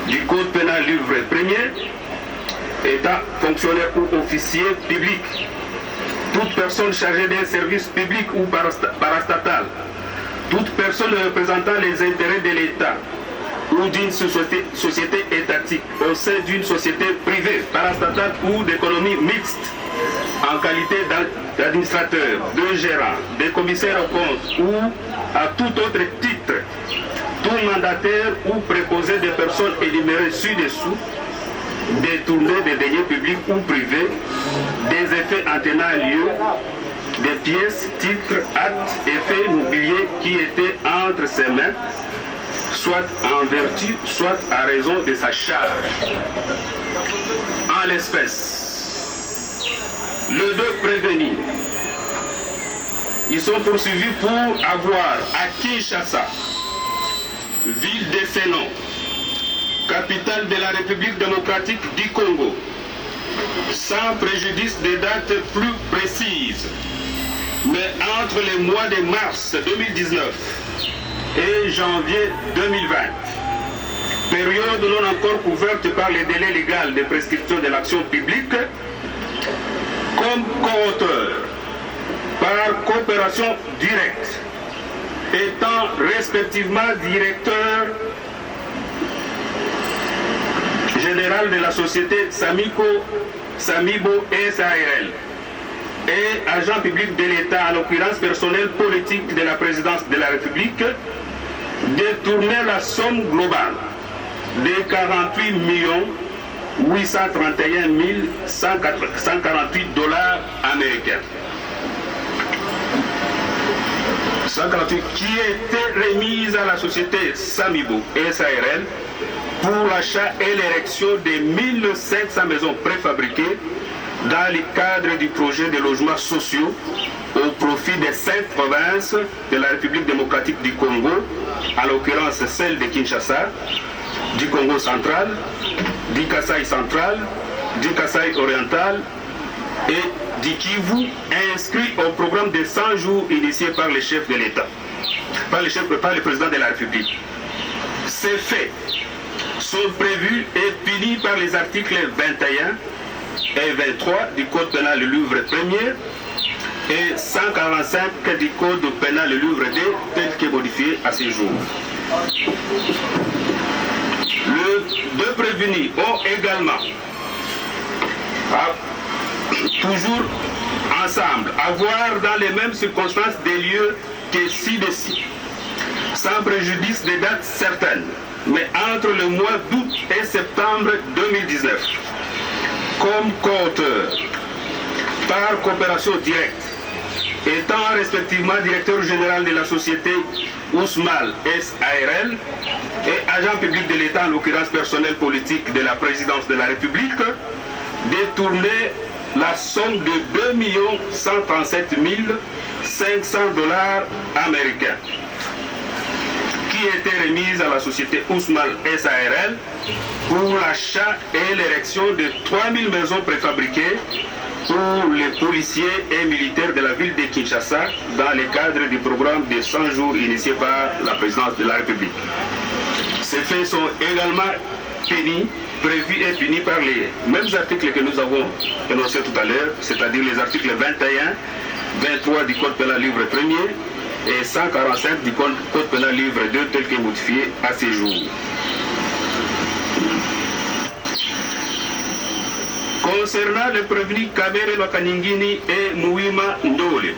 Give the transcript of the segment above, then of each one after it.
du Code pénal livre 1er, étant fonctionnaire ou officier public, toute personne chargée d'un service public ou parastatal, toute personne représentant les intérêts de l'État ou d'une société étatique au sein d'une société privée, parastatale ou d'économie mixte, en qualité d'administrateur, de gérant, de commissaire aux comptes ou à tout autre titre, tout mandataire ou préposé de personnes énumérées ci-dessous, détourner des deniers publics ou privés, des effets en tenant lieu, des pièces, titres, actes, effets mobiliers qui étaient entre ses mains, soit en vertu, soit à raison de sa charge. En l'espèce, les deux prévenus, ils sont poursuivis pour avoir à Kinshasa, ville de Sénon, capitale de la République démocratique du Congo, sans préjudice des dates plus précises, mais entre les mois de mars 2019 et janvier 2020, période non encore couverte par les délais légaux de prescription de l'action publique, comme co-auteur par coopération directe, étant respectivement directeur général de la société Samibo SARL et agent public de l'État, en l'occurrence personnel politique de la présidence de la République, détourner la somme globale de 48 831 148 dollars américains. 148 qui était remise à la société Samibo SARL pour l'achat et l'érection de 1500 maisons préfabriquées dans le cadre du projet de logements sociaux au profit des 5 provinces de la République démocratique du Congo, en l'occurrence celle de Kinshasa, du Congo central, du Kasaï central, du Kasaï oriental et du Kivu, inscrit au programme de 100 jours initié par le chef de l'État, par le président de la République. Ces faits sont prévus et punis par les articles 21 et 23 du Code pénal du livre 1er et 145 du Code pénal du livre 2 tel que modifié à ce jour. Les deux prévenus ont également, toujours ensemble, avoir dans les mêmes circonstances des lieux que ci-dessus, sans préjudice des dates certaines, mais entre le mois d'août et septembre 2019, comme co-auteur, par coopération directe, étant respectivement directeur général de la société Ousmal SARL et agent public de l'État, en l'occurrence personnel politique de la présidence de la République, détourner la somme de 2 137 500 dollars américains qui était remise à la société Ousmal SARL pour l'achat et l'érection de 3000 maisons préfabriquées pour les policiers et militaires de la ville de Kinshasa dans le cadre du programme de 100 jours initié par la présidence de la République. Ces faits sont également prévus et punis par les mêmes articles que nous avons énoncés tout à l'heure, c'est-à-dire les articles 21, 23 du Code pénal livre 1er et 145 du Code pénal livre 2 tel que modifié à ces jours. Concernant les prévenus Kabere Lokaningini et Mouima Ndole,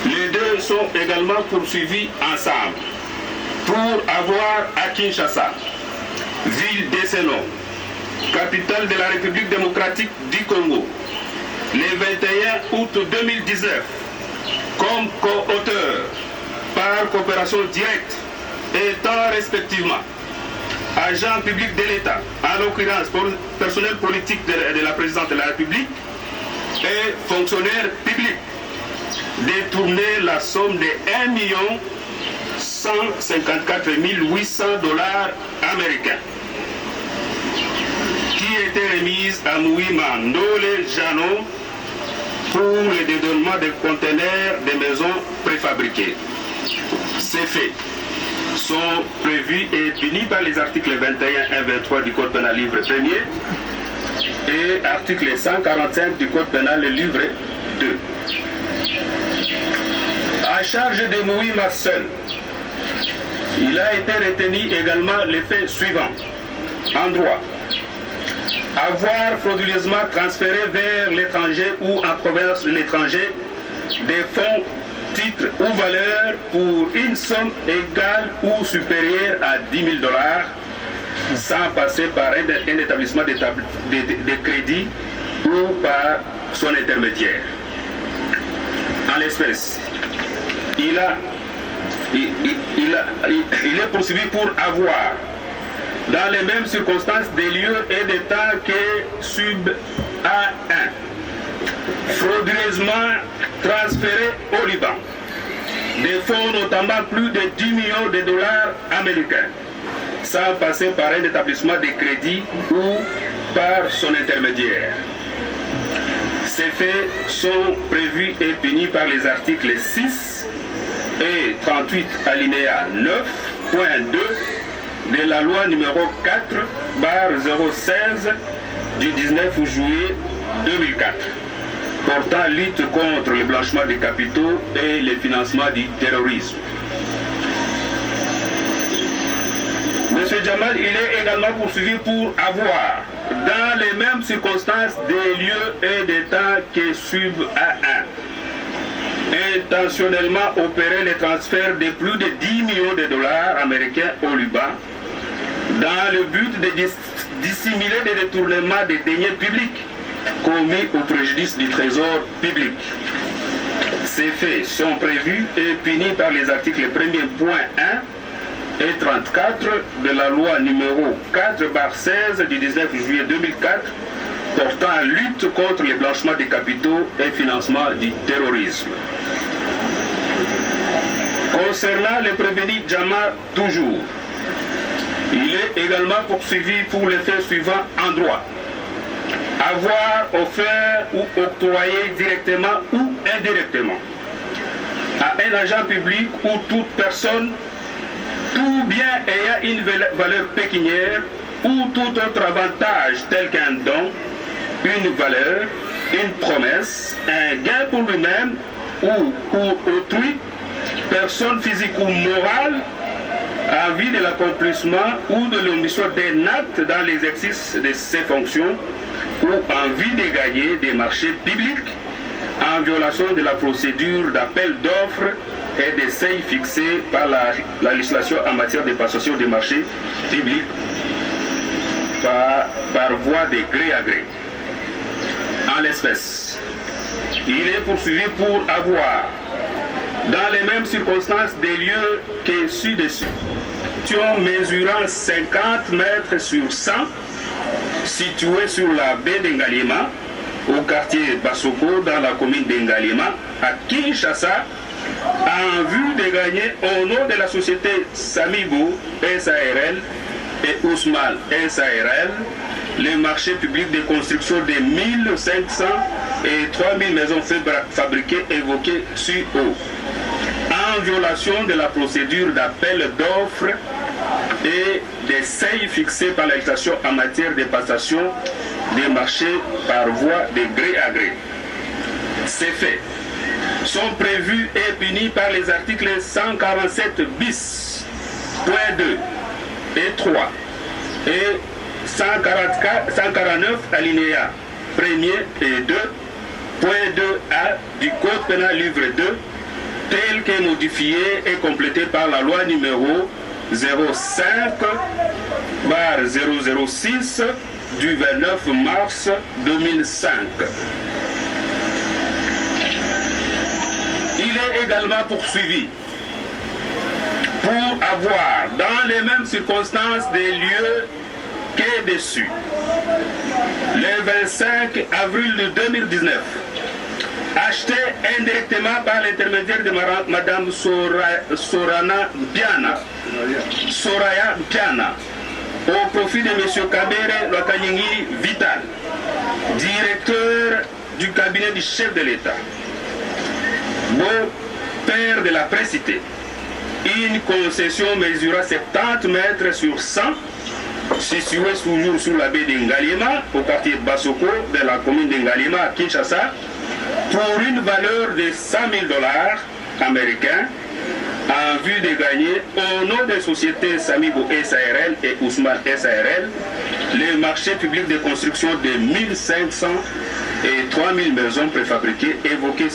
les deux sont également poursuivis ensemble pour avoir à Kinshasa, ville de Sénon, capitale de la République démocratique du Congo, le 21 août 2019, comme co-auteur par coopération directe, étant respectivement agent public de l'État, en l'occurrence personnel politique de la présidence de la République et fonctionnaire public, détourner la somme de 1 154 800 dollars américains qui était remise à Mouima Ndole Jano pour le dédonnement des conteneurs des maisons préfabriquées. Ces faits sont prévus et punis par les articles 21 et 23 du Code pénal livre 1er et article 145 du Code pénal livre 2. À charge de Moui Marcel, il a été retenu également les faits suivants. En droit, avoir frauduleusement transféré vers l'étranger ou en province de l'étranger des fonds, titres ou valeurs pour une somme égale ou supérieure à 10 000 $ sans passer par un établissement de crédit ou par son intermédiaire. En l'espèce, il est poursuivi pour avoir, dans les mêmes circonstances, des lieux et des temps que sub A1, frauduleusement transféré au Liban, des fonds notamment plus de 10 millions de $ américains, sans passer par un établissement de crédit ou par son intermédiaire. Ces faits sont prévus et punis par les articles 6 et 38 alinéa 9.2 de la loi numéro 4/016 du 19 juillet 2004 portant lutte contre le blanchiment des capitaux et le financement du terrorisme. M. Jamal, il est également poursuivi pour avoir, dans les mêmes circonstances, des lieux et des temps que sub A1, intentionnellement opéré le transfert de plus de 10 millions de $ américains au Liban dans le but de dissimuler des détournements des deniers publics commis au préjudice du trésor public. Ces faits sont prévus et punis par les articles 1er.1 et 34 de la loi numéro 4/16 du 19 juillet 2004 portant lutte contre le blanchiment des capitaux et financement du terrorisme. Concernant le prévenu Jamal toujours, il est également poursuivi pour les faits suivants en droit. Avoir offert ou octroyé directement ou indirectement à un agent public ou toute personne tout bien ayant une valeur pécuniaire ou tout autre avantage tel qu'un don, une valeur, une promesse, un gain pour lui-même ou pour autrui, personne physique ou morale, en vue de l'accomplissement ou de l'omission d'un acte dans l'exercice de ses fonctions ou en vue de gagner des marchés publics en violation de la procédure d'appel d'offres et des seuils fixés par la législation en matière de passation des marchés publics par voie de gré à gré. En l'espèce, il est poursuivi pour avoir, dans les mêmes circonstances, des lieux que ci-dessus, mesurant 50 mètres sur 100, situés sur la baie d'Engalima, au quartier Basoko, dans la commune d'Engalima, à Kinshasa, en vue de gagner au nom de la société Samibo SARL et Ousmane SARL les marchés publics de construction de 1500 et 3000 maisons fabriquées évoquées ci-haut, en violation de la procédure d'appel d'offres et des seuils fixés par la législation en matière de passation des marchés par voie de gré à gré. Ces faits sont prévus et punis par les articles 147 bis, point 2 et 3 et 149 alinéa 1er et 2, point 2a du Code pénal livre 2, tel que modifié et complété par la loi numéro 05/006 du 29 mars 2005. Il est également poursuivi pour avoir, dans les mêmes circonstances, des lieux qu'est dessus. Le 25 avril 2019, acheté indirectement par l'intermédiaire de Madame Soraya Mpiana, au profit de M. Kabere Lwakanyingi Vital, directeur du cabinet du chef de l'État, beau-père de la précité, une concession mesurant 70 mètres sur 100, située toujours sous la baie d'Ngalema, au quartier Basoko, de la commune d'Ngalema à Kinshasa, pour une valeur de 100 000 $ américains, en vue de gagner au nom des sociétés Samigo SARL et Ousmane SARL les marchés publics de construction de 1500 et 3000 maisons préfabriquées évoquées